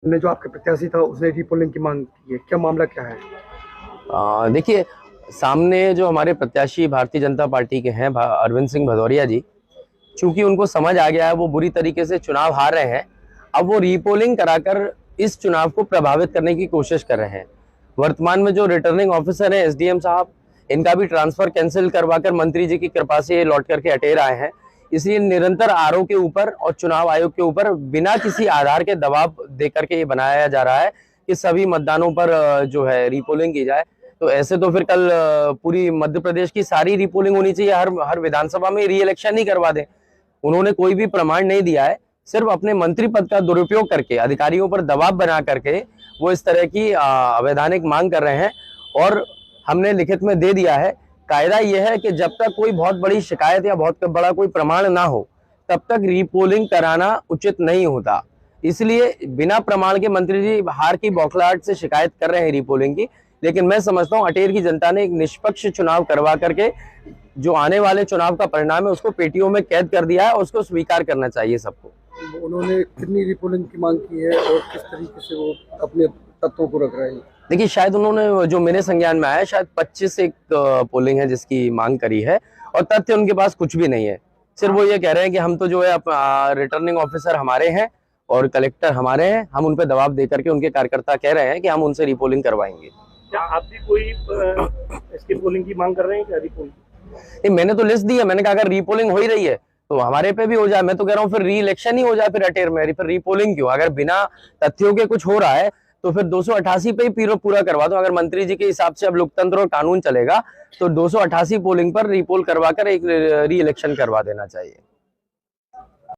ने जो आपके प्रत्याशी था उसने रीपोलिंग की मांग की है, क्या मामला क्या है? देखिए, सामने जो हमारे प्रत्याशी भारतीय जनता पार्टी के हैं अरविंद सिंह भदौरिया जी, चूंकि उनको समझ आ गया है वो बुरी तरीके से चुनाव हार रहे हैं, अब वो रीपोलिंग कराकर इस चुनाव को प्रभावित करने की कोशिश कर रहे हैं। वर्तमान में जो रिटर्निंग ऑफिसर है एसडीएम साहब, इनका भी ट्रांसफर कैंसिल करवाकर मंत्री जी की कृपा से लौट करके अटेर आए हैं। इसलिए निरंतर आरओ के ऊपर और चुनाव आयोग के ऊपर बिना किसी आधार के दबाव देकर के ये बनाया जा रहा है कि सभी मतदानों पर जो है रीपोलिंग की जाए। तो ऐसे तो फिर कल पूरी मध्य प्रदेश की सारी रीपोलिंग होनी चाहिए, हर विधानसभा में री इलेक्शन ही करवा दें। उन्होंने कोई भी प्रमाण नहीं दिया है, सिर्फ अपने मंत्री पद का दुरुपयोग करके अधिकारियों पर दबाव बना करके वो इस तरह की अवैधानिक मांग कर रहे हैं। और हमने लिखित में दे दिया है, कायदा यह है कि जब तक कोई बहुत बड़ी शिकायत या बहुत बड़ा कोई प्रमाण ना हो तब तक रीपोलिंग कराना उचित नहीं होता। इसलिए बिना प्रमाण के मंत्री जी हार की बौखलाहट से शिकायत कर रहे हैं रीपोलिंग की, लेकिन मैं समझता हूं अटेर की जनता ने एक निष्पक्ष चुनाव करवा करके जो आने वाले चुनाव का परिणाम है उसको पेटियों में कैद कर दिया है और उसको स्वीकार करना चाहिए सबको। उन्होंने कितनी रीपोलिंग की मांग की है और किस तरीके से वो अपने तत्वों को रख रहे हैं? देखिए, शायद उन्होंने जो मेरे संज्ञान में आया शायद 25 एक पोलिंग है जिसकी मांग करी है, और तथ्य उनके पास कुछ भी नहीं है। सिर्फ वो ये कह रहे हैं कि हम तो जो है रिटर्निंग ऑफिसर हमारे हैं और कलेक्टर हमारे हैं, हम उन पर दबाव दे करके उनके कार्यकर्ता कह रहे हैं कि हम उनसे रीपोलिंग करवाएंगे। क्या आप भी कोई इसकी पोलिंग की मांग कर रहे हैं? क्या रीपोलिंग? मैंने तो लिस्ट दी है, मैंने कहा अगर रीपोलिंग हो ही रही है तो हमारे पे भी हो जाए। मैं तो कह रहा हूँ फिर री इलेक्शन ही हो जाए फिर अटेर में, फिर रीपोलिंग क्यों? अगर बिना तथ्यों के कुछ हो रहा है तो फिर 288 पे ही पूरा करवा दो। अगर मंत्री जी के हिसाब से अब लोकतंत्र और कानून चलेगा तो 288 पोलिंग पर रीपोल करवाकर एक री इलेक्शन करवा देना चाहिए।